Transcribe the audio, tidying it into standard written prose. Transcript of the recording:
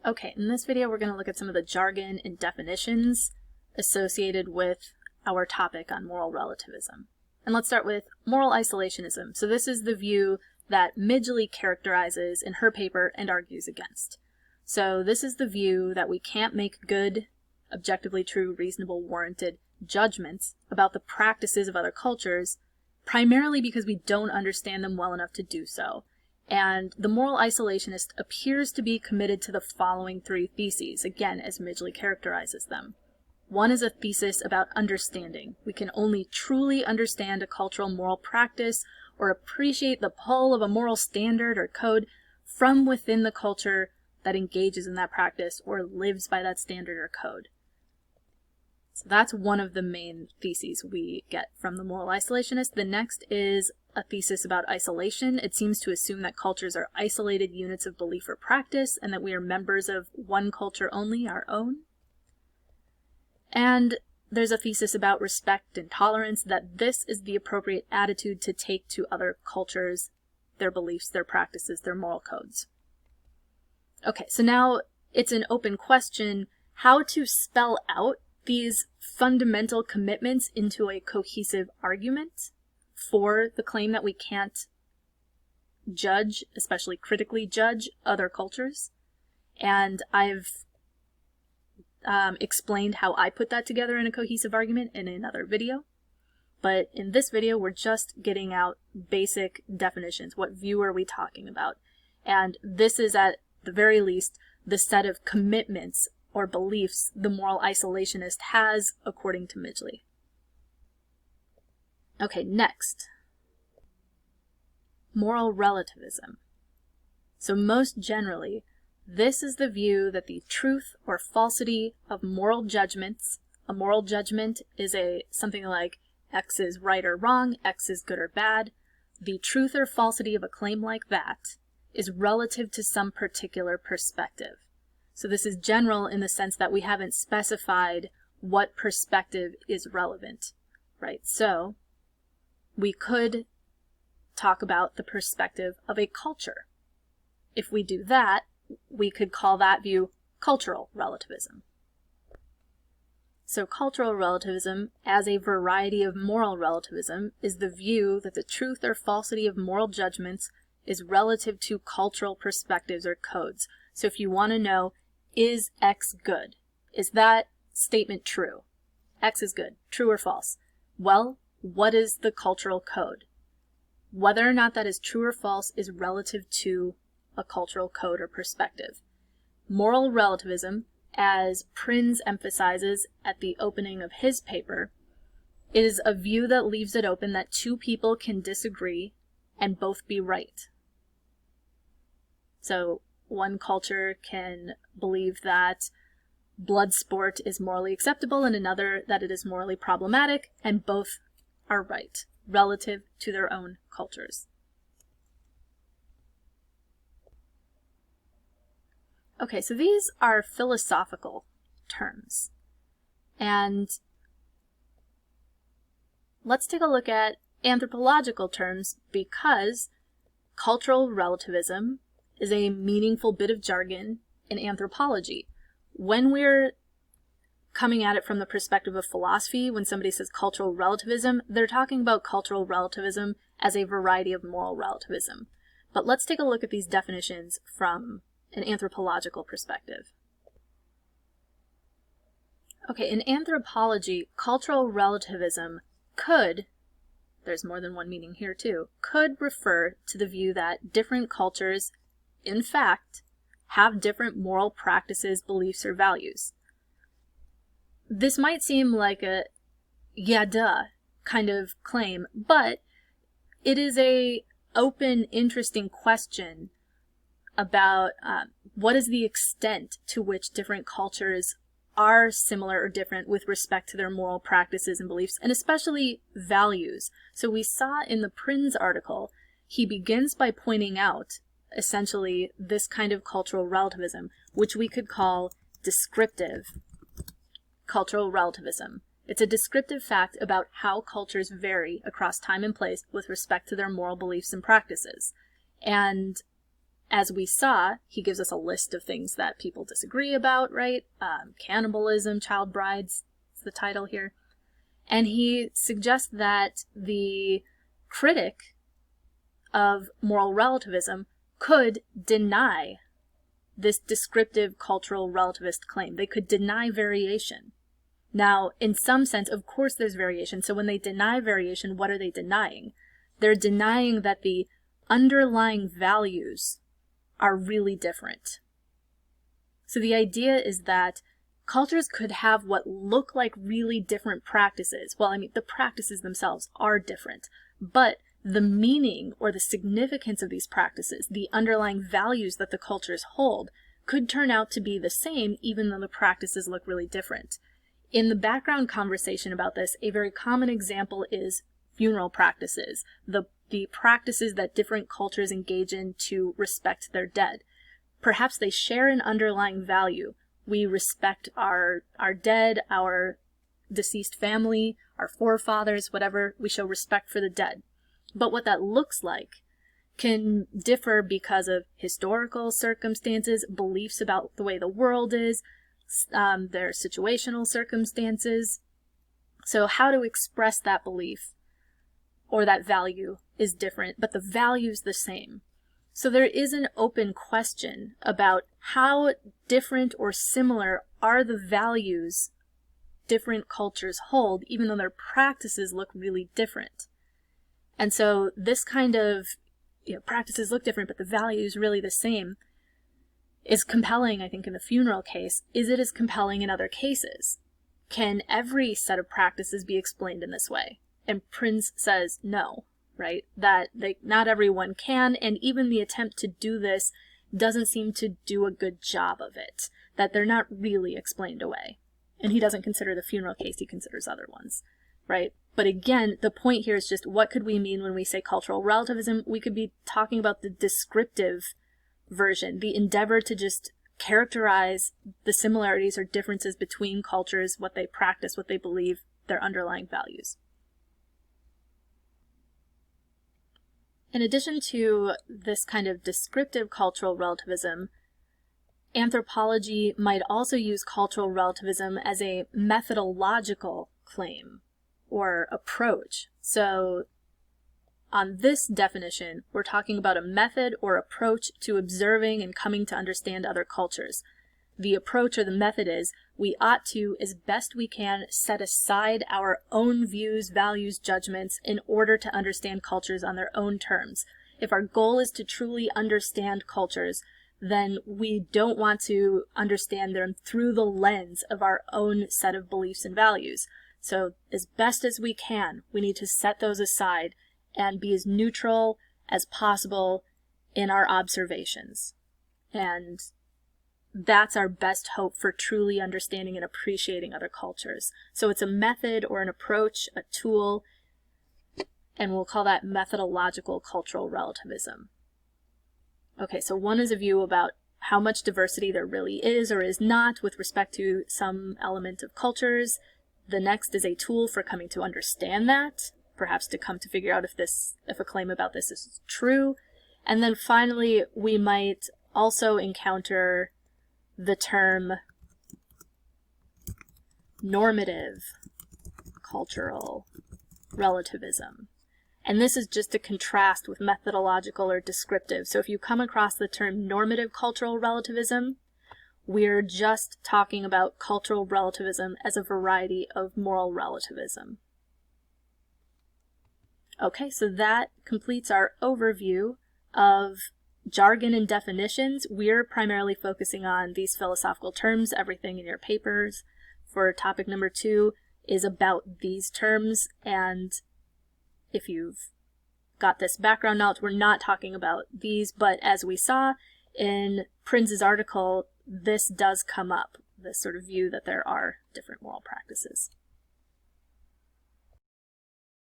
Okay, in this video we're going to look at some of the jargon and definitions associated with our topic on moral relativism. And let's start with moral isolationism. So this is the view that Midgley characterizes in her paper and argues against. So this is the view that we can't make good, objectively true, reasonable, warranted judgments about the practices of other cultures, primarily because we don't understand them well enough to do so. And the moral isolationist appears to be committed to the following three theses, again, as Midgley characterizes them. One is a thesis about understanding. We can only truly understand a cultural moral practice or appreciate the pull of a moral standard or code from within the culture that engages in that practice or lives by that standard or code. So that's one of the main theses we get from the moral isolationist. The next is a thesis about isolation. It seems to assume that cultures are isolated units of belief or practice and that we are members of one culture only, our own. And there's a thesis about respect and tolerance, that this is the appropriate attitude to take to other cultures, their beliefs, their practices, their moral codes. Okay, so now it's an open question how to spell out these fundamental commitments into a cohesive argument for the claim that we can't judge, especially critically judge, other cultures. And I've explained how I put that together in a cohesive argument in another video. But in this video, we're just getting out basic definitions. What view are we talking about? And this is at the very least the set of commitments or beliefs the moral isolationist has according to Midgley. Okay, next. Moral relativism. So most generally, this is the view that the truth or falsity of moral judgments, a moral judgment is something like X is right or wrong, X is good or bad, the truth or falsity of a claim like that is relative to some particular perspective. So this is general in the sense that we haven't specified what perspective is relevant, right? So we could talk about the perspective of a culture. If we do that, we could call that view cultural relativism. So cultural relativism, as a variety of moral relativism, is the view that the truth or falsity of moral judgments is relative to cultural perspectives or codes. So if you want to know, is X good? Is that statement true? X is good, true or false? Well, what is the cultural code? Whether or not that is true or false is relative to a cultural code or perspective. Moral relativism, as Prinz emphasizes at the opening of his paper, is a view that leaves it open that two people can disagree and both be right. So one culture can believe that blood sport is morally acceptable and another that it is morally problematic, and both are right relative to their own cultures. Okay, so these are philosophical terms. And let's take a look at anthropological terms, because cultural relativism is a meaningful bit of jargon in anthropology. When we're coming at it from the perspective of philosophy, when somebody says cultural relativism, they're talking about cultural relativism as a variety of moral relativism. But let's take a look at these definitions from an anthropological perspective. Okay, in anthropology, cultural relativism could, there's more than one meaning here too, could refer to the view that different cultures, in fact, have different moral practices, beliefs, or values. This might seem like a yeah duh kind of claim, but it is a open, interesting question about what is the extent to which different cultures are similar or different with respect to their moral practices and beliefs, and especially values. So we saw in the Prinz article, he begins by pointing out essentially this kind of cultural relativism, which we could call descriptive cultural relativism. It's a descriptive fact about how cultures vary across time and place with respect to their moral beliefs and practices. And as we saw, he gives us a list of things that people disagree about, right? Cannibalism, child brides, is the title here. And he suggests that the critic of moral relativism could deny this descriptive cultural relativist claim. They could deny variation. Now, in some sense, of course there's variation. So when they deny variation, what are they denying? They're denying that the underlying values are really different. So the idea is that cultures could have what look like really different practices. Well, I mean, the practices themselves are different, but the meaning or the significance of these practices, the underlying values that the cultures hold, could turn out to be the same even though the practices look really different. In the background conversation about this, a very common example is funeral practices, the practices that different cultures engage in to respect their dead. Perhaps they share an underlying value. We respect our dead, our deceased family, our forefathers, whatever. We show respect for the dead. But what that looks like can differ because of historical circumstances, beliefs about the way the world is, their situational circumstances. So how to express that belief or that value is different, but the value is the same. So there is an open question about how different or similar are the values different cultures hold, even though their practices look really different. And so this kind of, practices look different, but the value is really the same, is compelling, I think, in the funeral case. Is it as compelling in other cases? Can every set of practices be explained in this way? And Prinz says no, right? That not everyone can, and even the attempt to do this doesn't seem to do a good job of it, that they're not really explained away. And he doesn't consider the funeral case, he considers other ones, right? But again, the point here is just what could we mean when we say cultural relativism? We could be talking about the descriptive version, the endeavor to just characterize the similarities or differences between cultures, what they practice, what they believe, their underlying values. In addition to this kind of descriptive cultural relativism, anthropology might also use cultural relativism as a methodological claim or approach. So on this definition, we're talking about a method or approach to observing and coming to understand other cultures. The approach or the method is we ought to, as best we can, set aside our own views, values, judgments in order to understand cultures on their own terms. If our goal is to truly understand cultures, then we don't want to understand them through the lens of our own set of beliefs and values. So as best as we can, we need to set those aside and be as neutral as possible in our observations. And that's our best hope for truly understanding and appreciating other cultures. So it's a method or an approach, a tool, and we'll call that methodological cultural relativism. Okay, so one is a view about how much diversity there really is or is not with respect to some element of cultures. The next is a tool for coming to understand that, perhaps to come to figure out if a claim about this is true. And then finally, we might also encounter the term normative cultural relativism. And this is just to contrast with methodological or descriptive. So if you come across the term normative cultural relativism, we're just talking about cultural relativism as a variety of moral relativism. Okay, so that completes our overview of jargon and definitions. We're primarily focusing on these philosophical terms. Everything in your papers for topic number 2 is about these terms, and if you've got this background knowledge, we're not talking about these, but as we saw in Prinz's article, this does come up, this sort of view that there are different moral practices.